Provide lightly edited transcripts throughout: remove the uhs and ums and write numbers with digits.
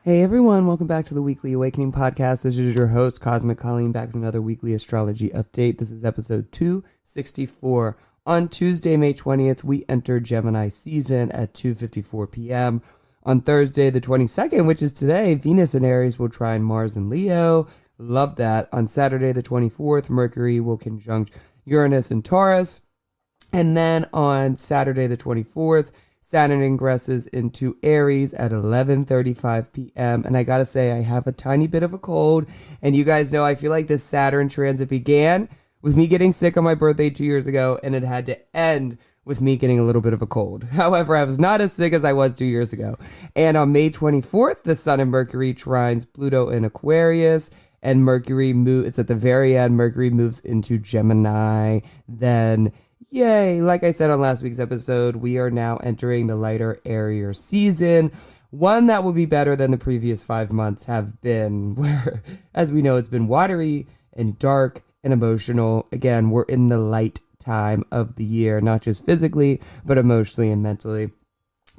Hey everyone, welcome back to the Weekly Awakening Podcast. This is your host, Cosmic Colleen, back with another weekly astrology update. This is episode 264. On Tuesday, May 20th, we enter Gemini season at 2:54 p.m. On Thursday, the 22nd, which is today, Venus in Aries will trine Mars in Leo. Love that. On Saturday, the 24th, Mercury will conjunct Uranus in Taurus. And then on Saturday, the 24th, Saturn ingresses into Aries at 11:35 p.m. And I gotta say, I have a tiny bit of a cold. And you guys know, I feel like this Saturn transit began with me getting sick on my birthday 2 years ago, and it had to end with me getting a little bit of a cold. However, I was not as sick as I was 2 years ago. And on May 24th, the Sun and Mercury trines Pluto in Aquarius, and it's at the very end, Mercury moves into Gemini. Then yay, like I said on last week's episode, we are now entering the lighter, airier season. One that will be better than the previous 5 months have been, where, as we know, it's been watery and dark and emotional. Again, we're in the light time of the year, not just physically, but emotionally and mentally.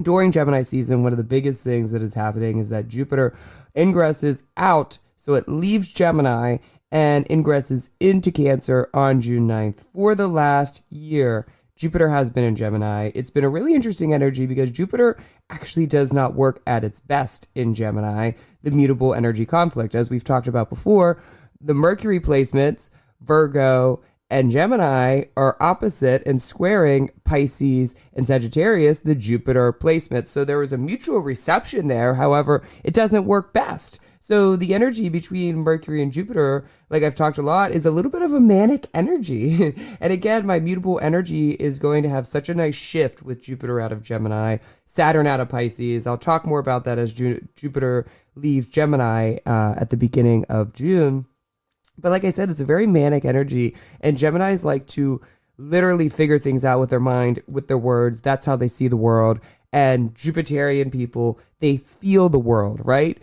During Gemini season, one of the biggest things that is happening is that Jupiter ingresses out, so it leaves Gemini and ingresses into Cancer on June 9th. For the last year, Jupiter has been in Gemini. It's been a really interesting energy because Jupiter actually does not work at its best in Gemini, the mutable energy conflict. As we've talked about before, the Mercury placements, Virgo and Gemini, are opposite and squaring Pisces and Sagittarius, the Jupiter placements. So there was a mutual reception there. However, it doesn't work best. So the energy between Mercury and Jupiter, like I've talked a lot, is a little bit of a manic energy. And again, my mutable energy is going to have such a nice shift with Jupiter out of Gemini, Saturn out of Pisces. I'll talk more about that as Jupiter leaves Gemini at the beginning of June. But like I said, it's a very manic energy. And Geminis like to literally figure things out with their mind, with their words. That's how they see the world. And Jupiterian people, they feel the world, right?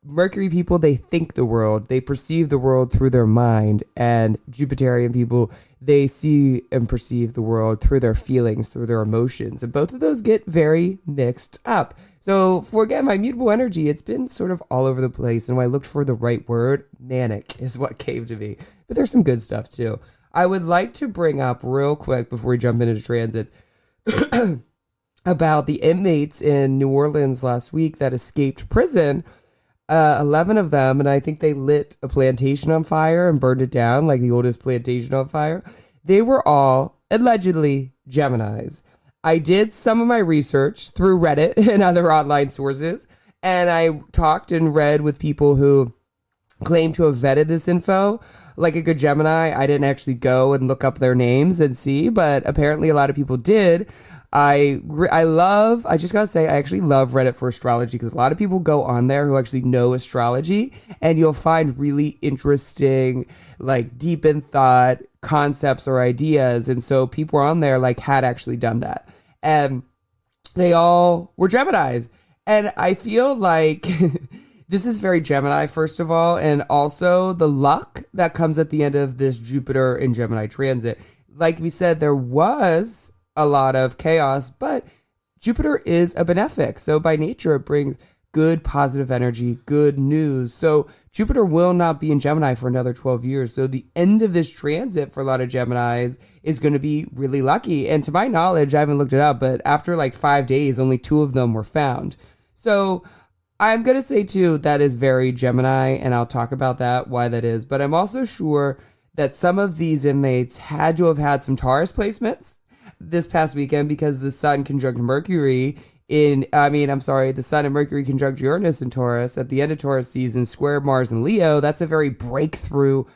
Mercury people, they think the world, they perceive the world through their mind, and Jupiterian people, they see and perceive the world through their feelings, through their emotions, and both of those get very mixed up. So for, again, my mutable energy, it's been sort of all over the place, and when I looked for the right word, manic is what came to me, but there's some good stuff too. I would like to bring up real quick before we jump into transits about the inmates in New Orleans last week that escaped prison. 11 of them, and I think they lit a plantation on fire and burned it down, like the oldest plantation on fire. They were all allegedly Geminis. I did some of my research through Reddit and other online sources, and I talked and read with people who claim to have vetted this info. Like a good Gemini, I didn't actually go and look up their names and see, but apparently a lot of people did. I just gotta say, I actually love Reddit for astrology because a lot of people go on there who actually know astrology, and you'll find really interesting, like deep in thought concepts or ideas. And so people on there like had actually done that, and they all were Geminis. And I feel like this is very Gemini, first of all, and also the luck that comes at the end of this Jupiter in Gemini transit. Like we said, there was a lot of chaos, but Jupiter is a benefic. So by nature, it brings good, positive energy, good news. So Jupiter will not be in Gemini for another 12 years. So the end of this transit for a lot of Geminis is going to be really lucky. And to my knowledge, I haven't looked it up, but after like 5 days, only 2 of them were found. So I'm going to say too, that is very Gemini, and I'll talk about that, why that is. But I'm also sure that some of these inmates had to have had some Taurus placements this past weekend, because the Sun conjunct Mercury the Sun and Mercury conjunct Uranus in Taurus at the end of Taurus season, square Mars and Leo. That's a very breakout.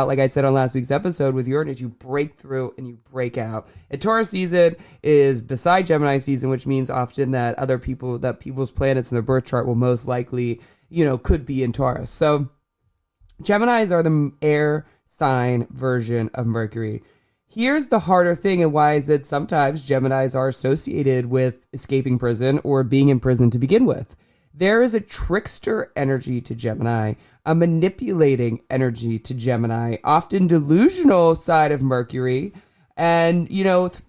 Like I said on last week's episode, with Uranus, you break through and you break out. And Taurus season is beside Gemini season, which means often that people's planets in their birth chart will most likely, could be in Taurus. So Geminis are the air sign version of Mercury. Here's the harder thing, and why is it sometimes Geminis are associated with escaping prison or being in prison to begin with. There is a trickster energy to Gemini, a manipulating energy to Gemini, often delusional side of Mercury, and,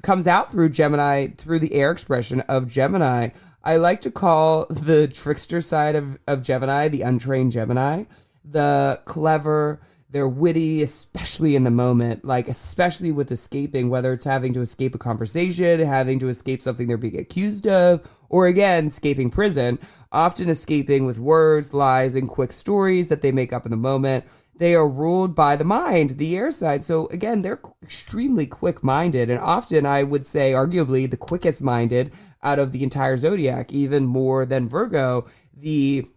comes out through Gemini, through the air expression of Gemini. I like to call the trickster side of Gemini, the untrained Gemini, the clever, they're witty, especially in the moment, like especially with escaping, whether it's having to escape a conversation, having to escape something they're being accused of, or again, escaping prison, often escaping with words, lies, and quick stories that they make up in the moment. They are ruled by the mind, the air side. So again, they're extremely quick-minded, and often I would say arguably the quickest-minded out of the entire zodiac, even more than Virgo, the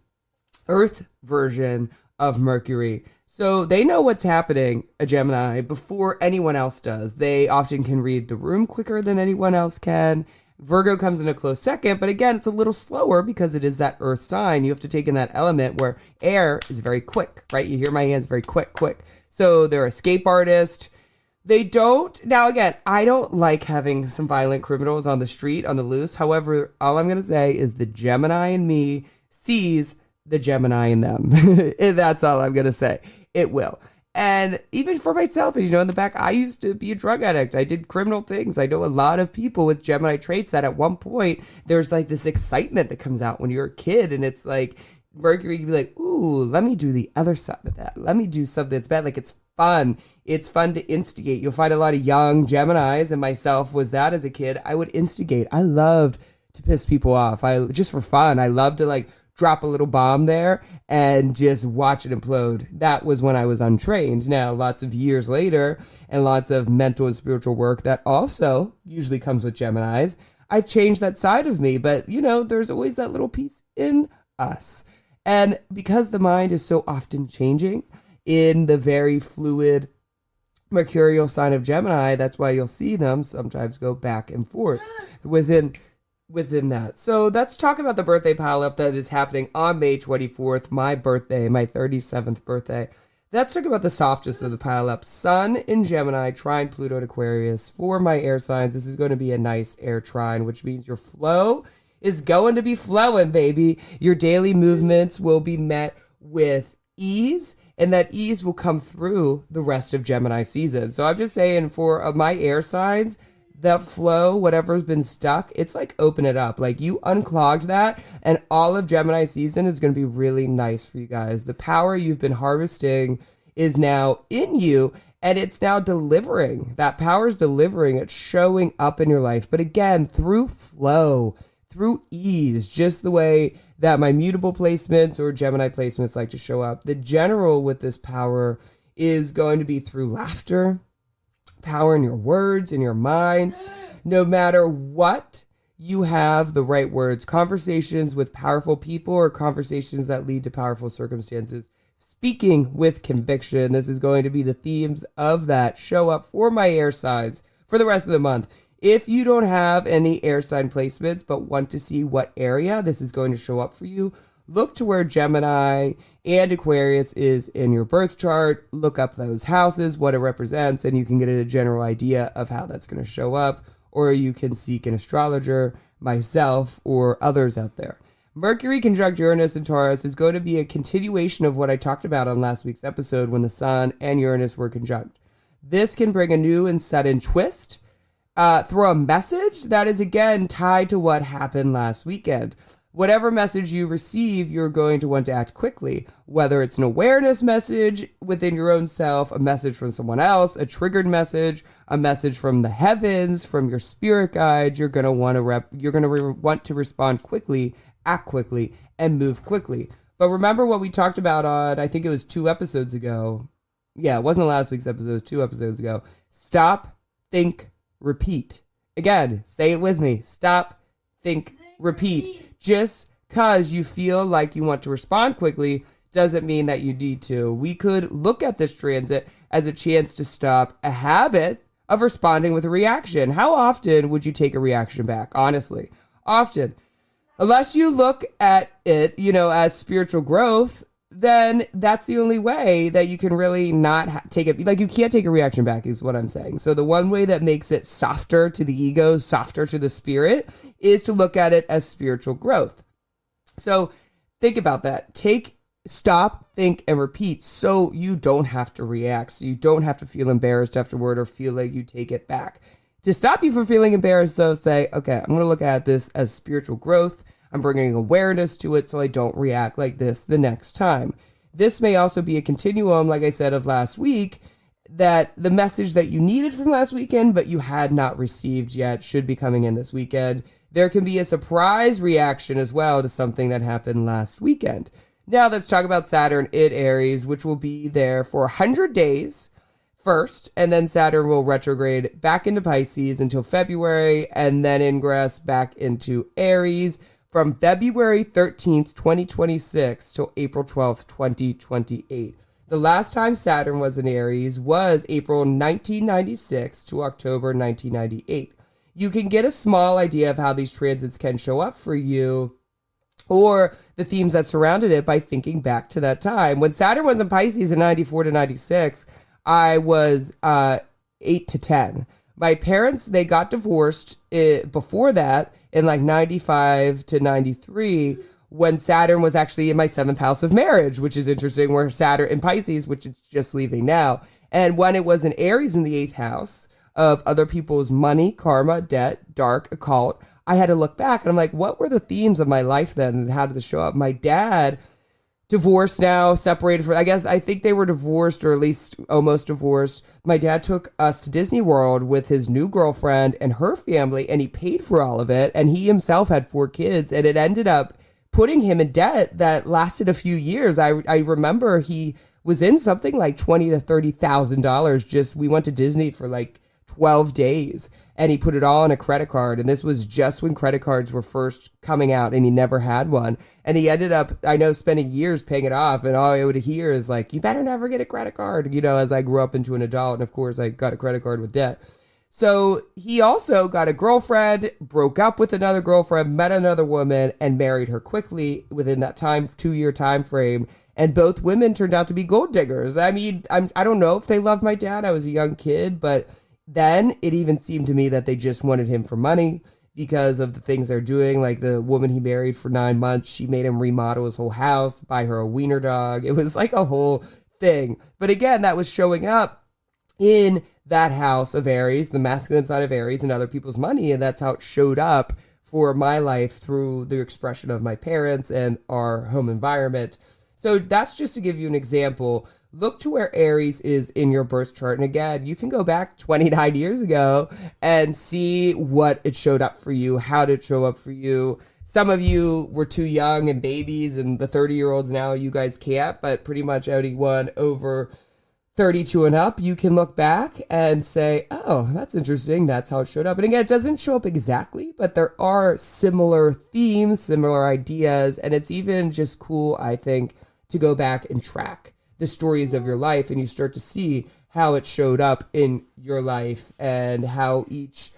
Earth version of Mercury. So they know what's happening, a Gemini, before anyone else does. They often can read the room quicker than anyone else can. Virgo comes in a close second, but again, it's a little slower because it is that earth sign. You have to take in that element where air is very quick, right? You hear my hands very quick. So they're escape artists. They don't, now again, I don't like having some violent criminals on the street, on the loose. However, all I'm going to say is the Gemini in me sees the Gemini in them. That's all I'm going to say. It will. And even for myself, as you know, in the back, I used to be a drug addict. I did criminal things. I know a lot of people with Gemini traits that at one point, there's like this excitement that comes out when you're a kid. And it's like, Mercury can be like, ooh, let me do the other side of that. Let me do something that's bad. Like, it's fun. It's fun to instigate. You'll find a lot of young Geminis, and myself was that as a kid. I would instigate. I loved to piss people off. Just for fun. I loved to like drop a little bomb there and just watch it implode. That was when I was untrained. Now, lots of years later and lots of mental and spiritual work that also usually comes with Geminis, I've changed that side of me. But, you know, there's always that little piece in us. And because the mind is so often changing in the very fluid mercurial sign of Gemini, that's why you'll see them sometimes go back and forth within that. So let's talk about the birthday pileup that is happening on May 24th, my birthday, my 37th birthday. Let's talk about the softest of the pileup. Sun in Gemini, trine Pluto in Aquarius. For my air signs, this is going to be a nice air trine, which means your flow is going to be flowing, baby. Your daily movements will be met with ease, and that ease will come through the rest of Gemini season. So I'm just saying, for my air signs, that flow, whatever's been stuck, it's like open it up. Like you unclogged that, and all of Gemini season is going to be really nice for you guys. The power you've been harvesting is now in you, and it's now delivering. That power is delivering. It's showing up in your life. But again, through flow, through ease, just the way that my mutable placements or Gemini placements like to show up. The general with this power is going to be through laughter, power in your words, in your mind. No matter what, you have the right words. Conversations with powerful people or conversations that lead to powerful circumstances. Speaking with conviction. This is going to be the themes of that show up for my air signs for the rest of the month. If you don't have any air sign placements but want to see what area this is going to show up for you, look to where Gemini and Aquarius is in your birth chart. Look up those houses, what it represents, and you can get a general idea of how that's going to show up. Or you can seek an astrologer, myself, or others out there. Mercury conjunct Uranus and Taurus is going to be a continuation of what I talked about on last week's episode when the Sun and Uranus were conjunct. This can bring a new and sudden twist through a message that is, again, tied to what happened last weekend. Whatever message you receive, you're going to want to act quickly, whether it's an awareness message within your own self, a message from someone else, a triggered message, a message from the heavens, from your spirit guide. You're going to want to respond quickly, act quickly, and move quickly. But remember what we talked about on, I think it was 2 episodes ago. Yeah, it wasn't last week's episode, it was 2 episodes ago. Stop, think, repeat. Again, say it with me. Stop, think, repeat. Just because you feel like you want to respond quickly doesn't mean that you need to. We could look at this transit as a chance to stop a habit of responding with a reaction. How often would you take a reaction back? Honestly, often. Unless you look at it, as spiritual growth, then that's the only way that you can really not take it. Like, you can't take a reaction back is what I'm saying. So the one way that makes it softer to the ego, softer to the spirit, is to look at it as spiritual growth. So think about that. Stop, think, and repeat so you don't have to react. So you don't have to feel embarrassed afterward or feel like you take it back. To stop you from feeling embarrassed, though, say, okay, I'm going to look at this as spiritual growth. I'm bringing awareness to it so I don't react like this the next time. This may also be a continuum, like I said, of last week, that the message that you needed from last weekend, but you had not received yet, should be coming in this weekend. There can be a surprise reaction as well to something that happened last weekend. Now let's talk about Saturn in Aries, which will be there for 100 days first, and then Saturn will retrograde back into Pisces until February, and then ingress back into Aries from February 13th, 2026 till April 12th, 2028. The last time Saturn was in Aries was April 1996 to October 1998. You can get a small idea of how these transits can show up for you or the themes that surrounded it by thinking back to that time. When Saturn was in Pisces in 94 to 96, I was 8 to 10. My parents, they got divorced before that in like 95 to 93, when Saturn was actually in my 7th house of marriage, which is interesting, where Saturn in Pisces, which is just leaving now. And when it was in Aries in the 8th house of other people's money, karma, debt, dark, occult, I had to look back and I'm like, what were the themes of my life then and how did this show up? My dad, divorced now, separated for, I think they were divorced or at least almost divorced. My dad took us to Disney World with his new girlfriend and her family, and he paid for all of it. And he himself had 4 kids, and it ended up putting him in debt that lasted a few years. I remember he was in something like $20,000 to $30,000. Just, we went to Disney for like 12 days and he put it all on a credit card. And this was just when credit cards were first coming out and he never had one. And he ended up, I know, spending years paying it off. And all I would hear is like, you better never get a credit card, as I grew up into an adult. And of course I got a credit card with debt. So he also got a girlfriend, broke up with another girlfriend, met another woman, and married her quickly within that 2-year time frame. And both women turned out to be gold diggers. I mean, I don't know if they loved my dad. I was a young kid, but then it even seemed to me that they just wanted him for money because of the things they're doing. Like the woman he married for 9 months, she made him remodel his whole house, buy her a wiener dog. It was like a whole thing. But again, that was showing up in that house of Aries, the masculine side of Aries, and other people's money. And that's how it showed up for my life through the expression of my parents and our home environment. So that's just to give you an example. Look to where Aries is in your birth chart. And again, you can go back 29 years ago and see what it showed up for you, how did it show up for you. Some of you were too young and babies, and the 30-year-olds now, you guys can't, but pretty much anyone over 32 and up, you can look back and say, oh, that's interesting. That's how it showed up. And again, it doesn't show up exactly, but there are similar themes, similar ideas. And it's even just cool, I think, to go back and track the stories of your life, and you start to see how it showed up in your life and how each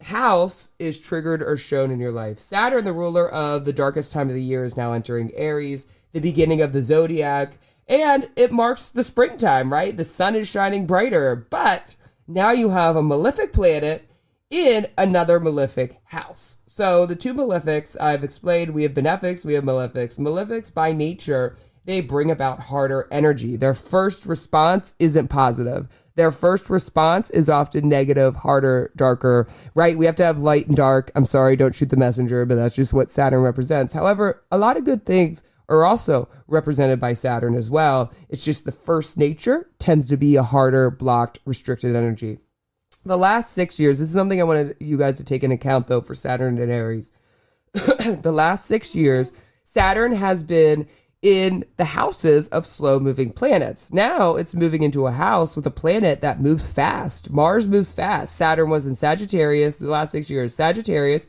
house is triggered or shown in your life. Saturn, the ruler of the darkest time of the year, is now entering Aries, the beginning of the zodiac. And it marks the springtime, right? The sun is shining brighter, but now you have a malefic planet in another malefic house. So the two malefics I've explained, we have benefics, we have malefics. Malefics by nature, they bring about harder energy. Their first response isn't positive. Their first response is often negative, harder, darker, right? We have to have light and dark. I'm sorry, don't shoot the messenger, but that's just what Saturn represents. However, a lot of good things are also represented by Saturn as well. It's just the first nature tends to be a harder, blocked, restricted energy. The last 6 years, this is something I wanted you guys to take into account, though, for Saturn and Aries. The last 6 years, Saturn has been in the houses of slow-moving planets. Now it's moving into a house with a planet that moves fast. Mars moves fast. Saturn was in Sagittarius the last 6 years. Sagittarius,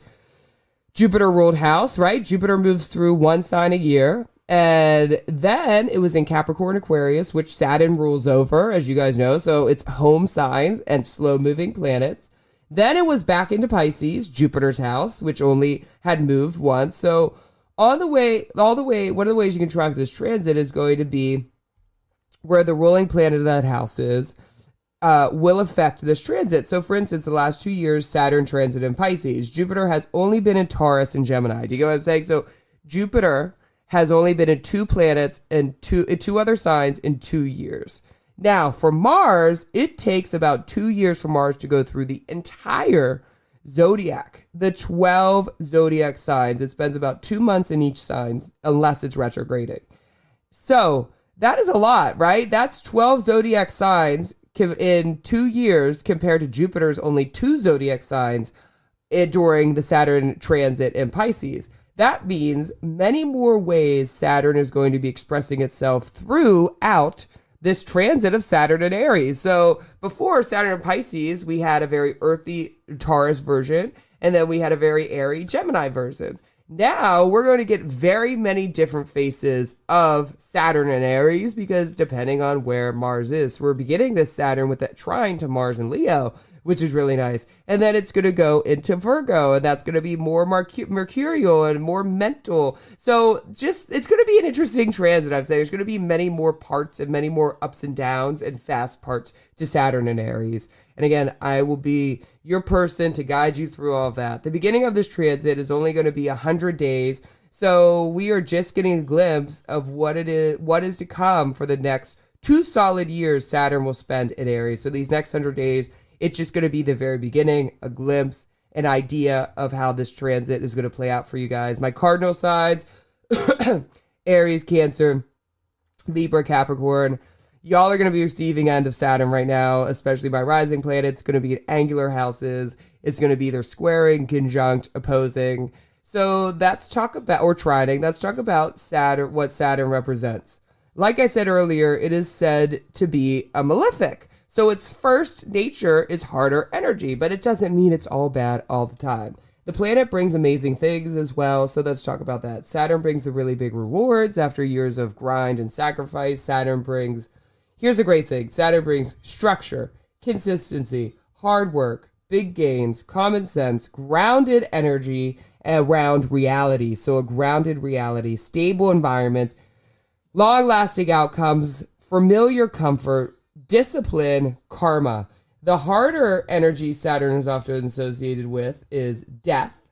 Jupiter ruled house, right? Jupiter moves through one sign a year. And then it was in Capricorn, Aquarius, which Saturn rules over, as you guys know. So it's home signs and slow-moving planets. Then it was back into Pisces, Jupiter's house, which only had moved once. So all the way, one of the ways you can track this transit is going to be where the ruling planet of that house is, will affect this transit. So for instance, the last 2 years, Saturn transit in Pisces. Jupiter has only been in Taurus and Gemini. Do you get what I'm saying? So Jupiter has only been in two planets and two other signs in 2 years. Now, for Mars, it takes about 2 years for Mars to go through the entire zodiac, the 12 zodiac signs. It spends about 2 months in each sign unless it's retrograding. So that is a lot, right? That's 12 zodiac signs in 2 years compared to Jupiter's only 2 zodiac signs during the Saturn transit in Pisces. That means many more ways Saturn is going to be expressing itself throughout this transit of Saturn in Aries. So before Saturn in Pisces, we had a very earthy Taurus version, and then we had a very airy Gemini version. Now we're going to get very many different faces of Saturn in Aries because depending on where Mars is, we're beginning this Saturn with that trine to Mars and Leo, which is really nice. And then it's going to go into Virgo, and that's going to be more mercurial and more mental. So it's going to be an interesting transit, I'd say. There's going to be many more parts and many more ups and downs and fast parts to Saturn in Aries. And again, I will be your person to guide you through all of that. The beginning of this transit is only going to be 100 days. So we are just getting a glimpse of what is to come for the next 2 solid years Saturn will spend in Aries. So these next 100 days, it's just going to be the very beginning, a glimpse, an idea of how this transit is going to play out for you guys. My cardinal signs, Aries, Cancer, Libra, Capricorn. Y'all are going to be receiving end of Saturn right now, especially by rising planets. It's going to be in angular houses. It's going to be either squaring, conjunct, opposing. So let's talk about, or trining. Let's talk about Saturn, what Saturn represents. Like I said earlier, it is said to be a malefic. So its first nature is harder energy, but it doesn't mean it's all bad all the time. The planet brings amazing things as well, so let's talk about that. Saturn brings the really big rewards after years of grind and sacrifice. Here's the great thing. Saturn brings structure, consistency, hard work, big gains, common sense, grounded energy around reality. So a grounded reality, stable environments, long-lasting outcomes, familiar comfort, discipline, karma. The harder energy Saturn is often associated with is death.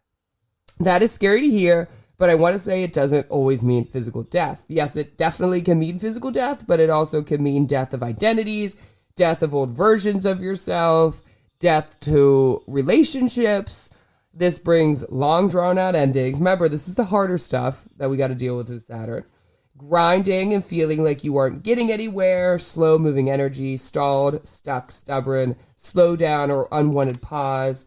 That is scary to hear, but I want to say it doesn't always mean physical death. Yes, it definitely can mean physical death, but it also can mean death of identities, death of old versions of yourself, death to relationships. This brings long drawn out endings. Remember, this is the harder stuff that we got to deal with Saturn. Grinding and feeling like you aren't getting anywhere, slow moving energy, stalled, stuck, stubborn, slow down or unwanted pause.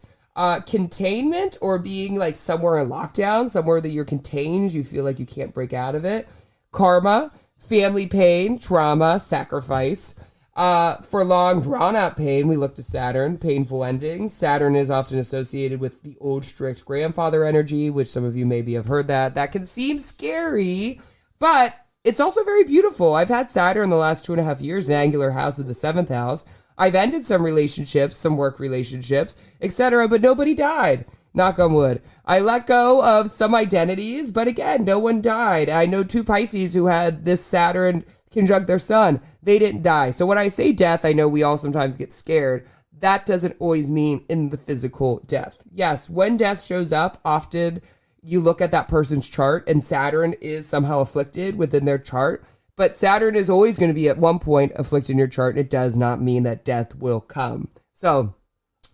Containment or being like somewhere in lockdown, somewhere that you're contained, you feel like you can't break out of it. Karma, family pain, trauma, sacrifice. For long drawn out pain, we look to Saturn, painful endings. Saturn is often associated with the old strict grandfather energy, which some of you maybe have heard that. That can seem scary, but it's also very beautiful. I've had Saturn the last 2.5 years in angular house in the 7th house. I've ended some relationships, some work relationships, etc., but nobody died. Knock on wood. I let go of some identities, but again, no one died. I know 2 Pisces who had this Saturn conjunct their sun. They didn't die. So when I say death, I know we all sometimes get scared. That doesn't always mean in the physical death. Yes, when death shows up, often you look at that person's chart and Saturn is somehow afflicted within their chart, but Saturn is always going to be at one point afflicted in your chart, and it does not mean that death will come. So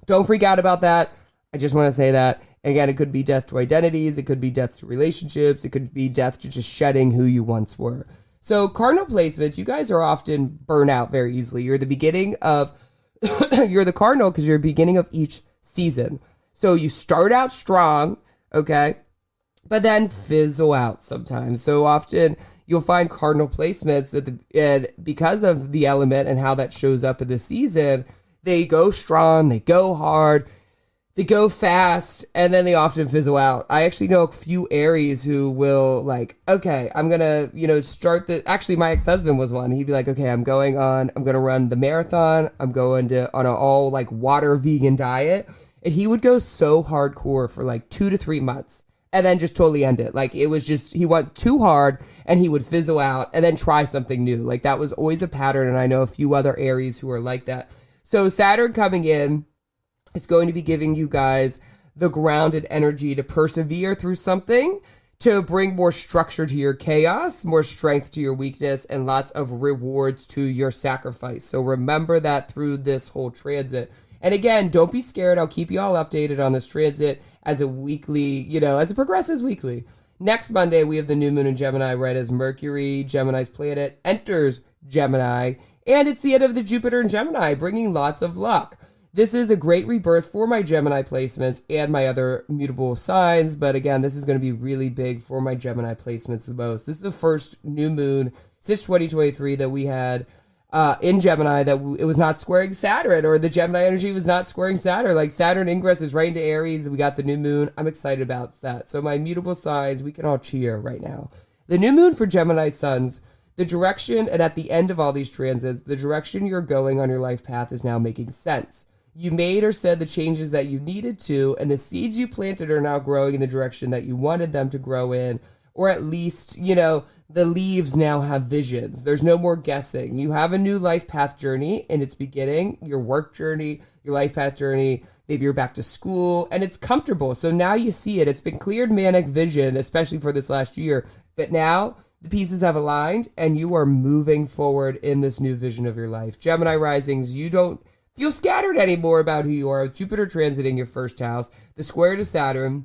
don't freak out about that. I just want to say that. Again, it could be death to identities, it could be death to relationships, it could be death to just shedding who you once were. So cardinal placements, you guys are often burnt out very easily. You're the beginning of, you're the cardinal because you're the beginning of each season. So you start out strong, okay? But then fizzle out sometimes. So often you'll find cardinal placements that because of the element and how that shows up in the season, they go strong, they go hard, they go fast, and then they often fizzle out. I actually know a few Aries who will okay, I'm going to, start actually my ex-husband was one. He'd be like, okay, I'm going to run the marathon. I'm going on an all water vegan diet. And he would go so hardcore for 2 to 3 months. And then just totally end it. It was just, he went too hard and he would fizzle out and then try something new. That was always a pattern. And I know a few other Aries who are like that. So Saturn coming in is going to be giving you guys the grounded energy to persevere through something, to bring more structure to your chaos, more strength to your weakness, and lots of rewards to your sacrifice. So remember that through this whole transit. And again, don't be scared. I'll keep you all updated on this transit as a weekly, as it progresses weekly. Next Monday, we have the new moon in Gemini, right as Mercury, Gemini's planet, enters Gemini. And it's the end of the Jupiter in Gemini, bringing lots of luck. This is a great rebirth for my Gemini placements and my other mutable signs. But again, this is going to be really big for my Gemini placements the most. This is the first new moon since 2023 that we had in Gemini that it was not squaring Saturn, or the Gemini energy was not squaring Saturn. Like Saturn ingress is right into Aries. We got the new moon. I'm excited about that. So my mutable signs, we can all cheer right now. The new moon for Gemini suns, the direction, and at the end of all these transits, the direction you're going on your life path is now making sense. You made or said the changes that you needed to, and the seeds you planted are now growing in the direction that you wanted them to grow in, or at least, the leaves now have visions. There's no more guessing. You have a new life path journey, and it's beginning, your work journey, your life path journey, maybe you're back to school, and it's comfortable. So now you see it. It's been cleared manic vision, especially for this last year, but now the pieces have aligned, and you are moving forward in this new vision of your life. Gemini risings, you don't feel scattered anymore about who you are. Jupiter transiting your first house, the square to Saturn.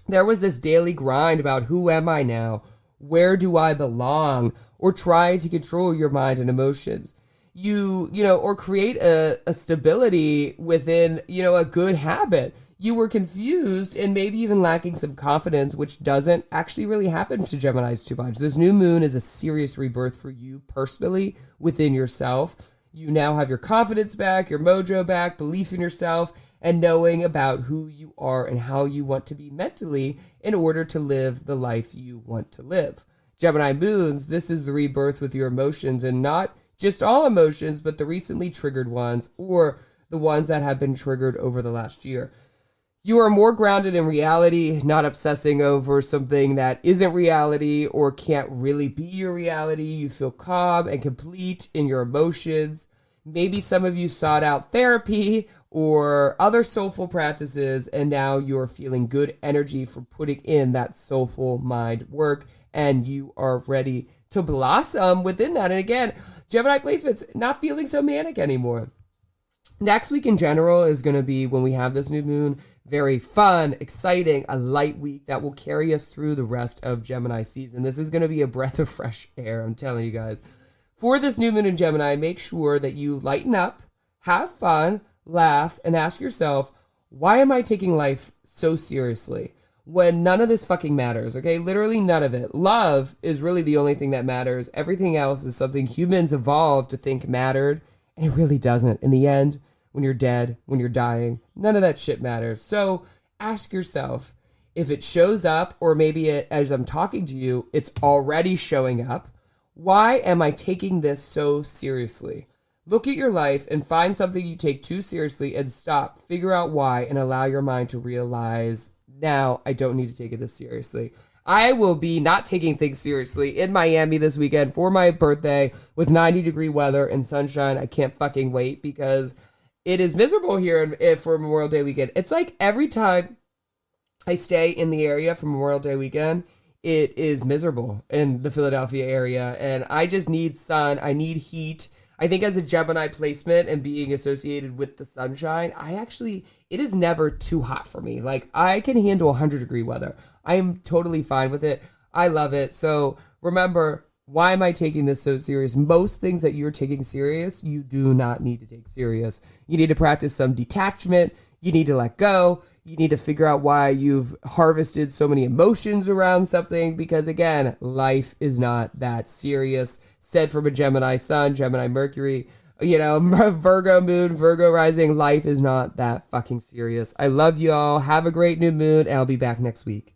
There was this daily grind about who am I now? Where do I belong? Or trying to control your mind and emotions. Or create a stability within, a good habit. You were confused and maybe even lacking some confidence, which doesn't actually really happen to Geminis too much. This new moon is a serious rebirth for you personally within yourself. You now have your confidence back, your mojo back, belief in yourself, and knowing about who you are and how you want to be mentally in order to live the life you want to live. Gemini moons, this is the rebirth with your emotions, and not just all emotions, but the recently triggered ones or the ones that have been triggered over the last year. You are more grounded in reality, not obsessing over something that isn't reality or can't really be your reality. You feel calm and complete in your emotions. Maybe some of you sought out therapy or other soulful practices, and now you're feeling good energy for putting in that soulful mind work, and you are ready to blossom within that. And again, Gemini placements, not feeling so manic anymore. Next week in general is going to be, when we have this new moon, very fun, exciting, a light week that will carry us through the rest of Gemini season. This is going to be a breath of fresh air, I'm telling you guys. For this new moon in Gemini, make sure that you lighten up, have fun, laugh, and ask yourself, why am I taking life so seriously when none of this fucking matters, okay? Literally none of it. Love is really the only thing that matters. Everything else is something humans evolved to think mattered, and it really doesn't. In the end, when you're dead, when you're dying, none of that shit matters. So ask yourself, if it shows up, or maybe as I'm talking to you, it's already showing up, why am I taking this so seriously? Look at your life and find something you take too seriously and stop, figure out why, and allow your mind to realize, now I don't need to take it this seriously. I will be not taking things seriously in Miami this weekend for my birthday with 90-degree weather and sunshine. I can't fucking wait because it is miserable here for Memorial Day weekend. It's like every time I stay in the area for Memorial Day weekend, it is miserable in the Philadelphia area. And I just need sun. I need heat. I think as a Gemini placement and being associated with the sunshine, it is never too hot for me. Like, I can handle 100-degree weather. I am totally fine with it. I love it. So remember, why am I taking this so serious? Most things that you're taking serious, you do not need to take serious. You need to practice some detachment. You need to let go. You need to figure out why you've harvested so many emotions around something, because again, life is not that serious. Said from a Gemini sun, Gemini Mercury, Virgo moon, Virgo rising, life is not that fucking serious. I love you all. Have a great new moon, and I'll be back next week.